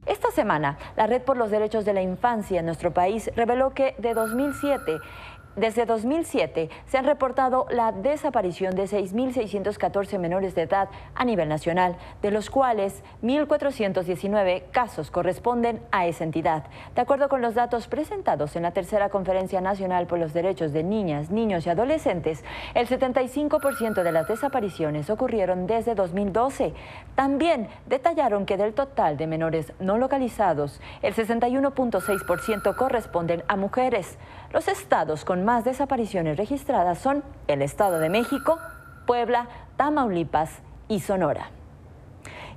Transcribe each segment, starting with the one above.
Esta semana, la Red por los Derechos de la Infancia en nuestro país reveló que desde 2007 se han reportado la desaparición de 6.614 menores de edad a nivel nacional, de los cuales 1.419 casos corresponden a esa entidad. De acuerdo con los datos presentados en la tercera Conferencia Nacional por los Derechos de Niñas, Niños y Adolescentes, el 75% de las desapariciones ocurrieron desde 2012. También detallaron que del total de menores no localizados, el 61.6% corresponden a mujeres. Los estados con más desapariciones registradas son el Estado de México, Puebla, Tamaulipas y Sonora.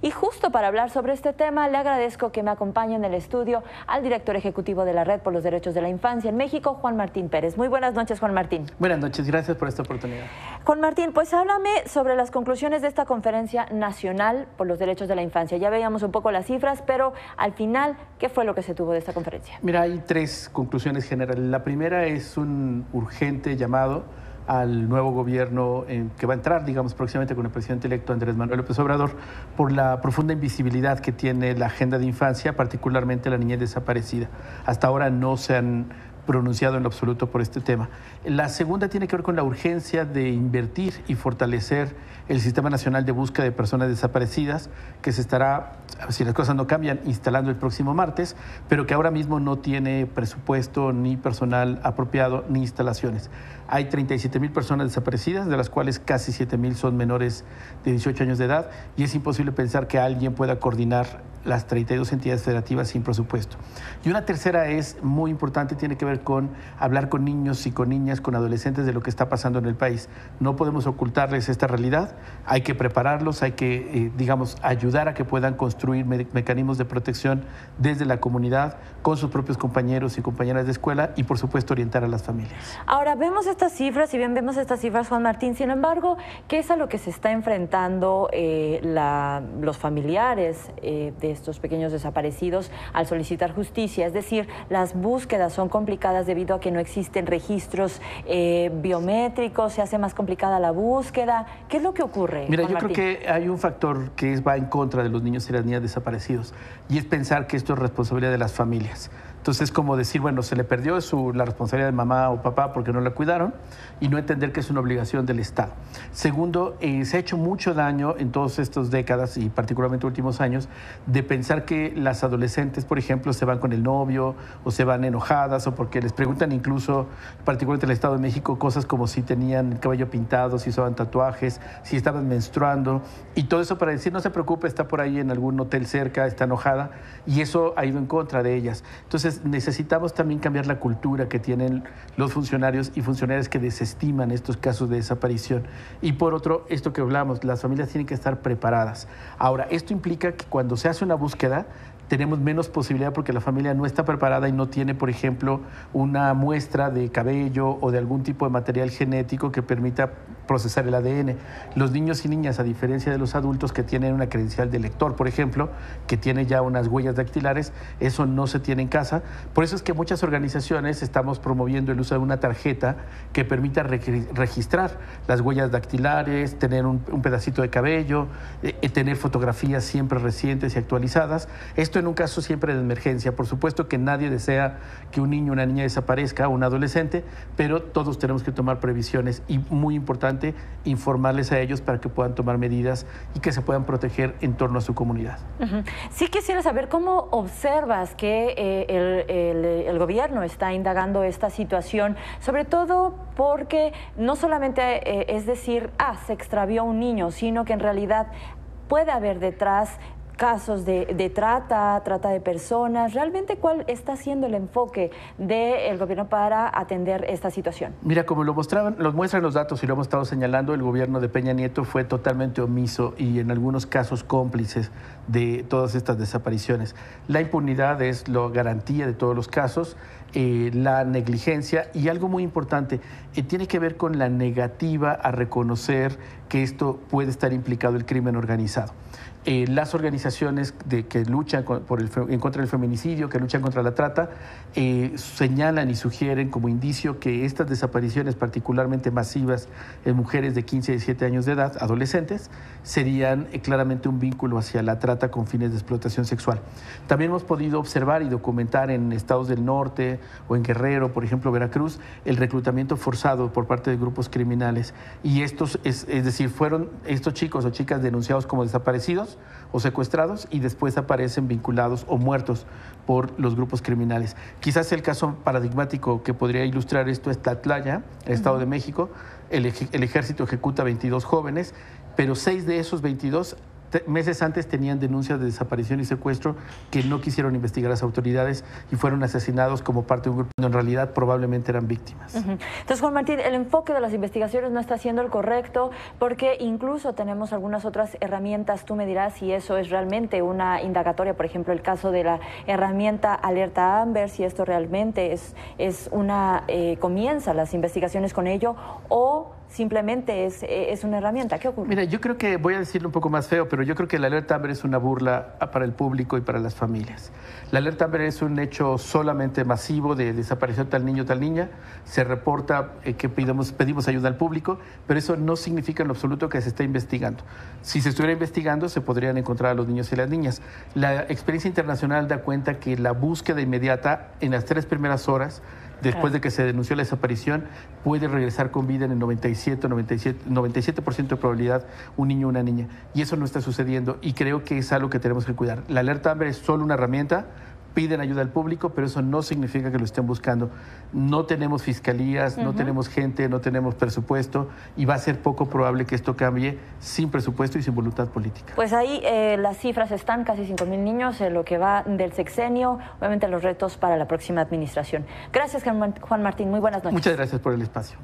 Y justo para hablar sobre este tema, le agradezco que me acompañe en el estudio al director ejecutivo de la Red por los Derechos de la Infancia en México, Juan Martín Pérez. Muy buenas noches, Juan Martín. Buenas noches, gracias por esta oportunidad. Juan Martín, pues háblame sobre las conclusiones de esta Conferencia Nacional por los Derechos de la Infancia. Ya veíamos un poco las cifras, pero al final, ¿qué fue lo que se tuvo de esta conferencia? Mira, hay tres conclusiones generales. La primera es un urgente llamado al nuevo gobierno que va a entrar, digamos, próximamente con el presidente electo Andrés Manuel López Obrador, por la profunda invisibilidad que tiene la agenda de infancia, particularmente la niñez desaparecida. Hasta ahora no se han pronunciado en lo absoluto por este tema. La segunda tiene que ver con la urgencia de invertir y fortalecer el Sistema Nacional de Búsqueda de Personas Desaparecidas, que se estará, si las cosas no cambian, instalando el próximo martes, pero que ahora mismo no tiene presupuesto, ni personal apropiado, ni instalaciones. Hay 37,000 personas desaparecidas, de las cuales casi 7,000 son menores de 18 años de edad, y es imposible pensar que alguien pueda coordinar las 32 entidades federativas sin presupuesto. Y una tercera es muy importante, tiene que ver con hablar con niños y con niñas, con adolescentes de lo que está pasando en el país. No podemos ocultarles esta realidad, hay que prepararlos, hay que, digamos, ayudar a que puedan construir mecanismos de protección desde la comunidad, con sus propios compañeros y compañeras de escuela y, por supuesto, orientar a las familias. Ahora, vemos estas cifras, si bien vemos estas cifras, Juan Martín, sin embargo, ¿qué es a lo que se está enfrentando los familiares de estos pequeños desaparecidos al solicitar justicia? Es decir, las búsquedas son complicadas debido a que no existen registros biométricos, se hace más complicada la búsqueda. ¿Qué es lo que ocurre? Mira, Juan yo Martín? creo que hay un factor que va en contra de los niños y las niñas desaparecidos, y es pensar que esto es responsabilidad de las familias. Entonces, es como decir, bueno, se le perdió la responsabilidad de mamá o papá porque no la cuidaron, y no entender que es una obligación del Estado. Segundo, se ha hecho mucho daño en todas estas décadas y particularmente últimos años de pensar que las adolescentes, por ejemplo, se van con el novio o se van enojadas o porque les preguntan incluso, particularmente en el Estado de México, cosas como si tenían el cabello pintado, si usaban tatuajes, si estaban menstruando, y todo eso para decir, no se preocupe, está por ahí en algún hotel cerca, está enojada, y eso ha ido en contra de ellas. Entonces, necesitamos también cambiar la cultura que tienen los funcionarios y funcionarias que desestiman estos casos de desaparición. Y por otro, esto que hablamos, las familias tienen que estar preparadas. Ahora, esto implica que cuando se hace una búsqueda, tenemos menos posibilidad porque la familia no está preparada y no tiene, por ejemplo, una muestra de cabello o de algún tipo de material genético que permita procesar el ADN. Los niños y niñas, a diferencia de los adultos que tienen una credencial de lector, por ejemplo, que tiene ya unas huellas dactilares, eso no se tiene en casa. Por eso es que muchas organizaciones estamos promoviendo el uso de una tarjeta que permita registrar las huellas dactilares, tener un pedacito de cabello, tener fotografías siempre recientes y actualizadas. Esto en un caso siempre de emergencia. Por supuesto que nadie desea que un niño o una niña desaparezca, o un adolescente, pero todos tenemos que tomar previsiones, y muy importante informarles a ellos para que puedan tomar medidas y que se puedan proteger en torno a su comunidad. Sí quisiera saber cómo observas que el gobierno está indagando esta situación, sobre todo porque no solamente es decir, se extravió un niño, sino que en realidad puede haber detrás casos de trata de personas. ¿Realmente cuál está siendo el enfoque del gobierno para atender esta situación? Mira, como lo muestran los datos y lo hemos estado señalando, el gobierno de Peña Nieto fue totalmente omiso y en algunos casos cómplices de todas estas desapariciones. La impunidad es la garantía de todos los casos, la negligencia y algo muy importante, tiene que ver con la negativa a reconocer que esto puede estar implicado el crimen organizado. Las organizaciones que luchan en contra del feminicidio, que luchan contra la trata, señalan y sugieren como indicio que estas desapariciones particularmente masivas en mujeres de 15 a 17 años de edad, adolescentes, serían claramente un vínculo hacia la trata con fines de explotación sexual. También hemos podido observar y documentar en estados del norte o en Guerrero, por ejemplo, Veracruz, el reclutamiento forzado por parte de grupos criminales. Y estos, es decir, fueron estos chicos o chicas denunciados como desaparecidos o secuestrados y después aparecen vinculados o muertos por los grupos criminales. Quizás el caso paradigmático que podría ilustrar esto es Tlatlaya, el Estado de México. El ejército ejecuta 22 jóvenes, pero 6 de esos 22 meses antes tenían denuncias de desaparición y secuestro que no quisieron investigar las autoridades y fueron asesinados como parte de un grupo, en realidad probablemente eran víctimas. Entonces, Juan Martín, el enfoque de las investigaciones no está siendo el correcto porque incluso tenemos algunas otras herramientas. Tú me dirás si eso es realmente una indagatoria, por ejemplo, el caso de la herramienta Alerta Amber, si esto realmente comienza las investigaciones con ello o simplemente es una herramienta. ¿Qué ocurre? Mira, yo creo que, voy a decirlo un poco más feo, pero yo creo que la Alerta Amber es una burla para el público y para las familias. La Alerta Amber es un hecho solamente masivo de desaparición tal niño, tal niña. Se reporta que pedimos ayuda al público, pero eso no significa en lo absoluto que se esté investigando. Si se estuviera investigando, se podrían encontrar a los niños y las niñas. La experiencia internacional da cuenta que la búsqueda inmediata en las 3 primeras horas después de que se denunció la desaparición, puede regresar con vida en el 97% de probabilidad un niño o una niña. Y eso no está sucediendo y creo que es algo que tenemos que cuidar. La Alerta Amber es solo una herramienta, piden ayuda al público, pero eso no significa que lo estén buscando. No tenemos fiscalías, no tenemos gente, no tenemos presupuesto y va a ser poco probable que esto cambie sin presupuesto y sin voluntad política. Pues ahí las cifras están, casi 5,000 niños en lo que va del sexenio, obviamente los retos para la próxima administración. Gracias, Juan Martín, muy buenas noches. Muchas gracias por el espacio.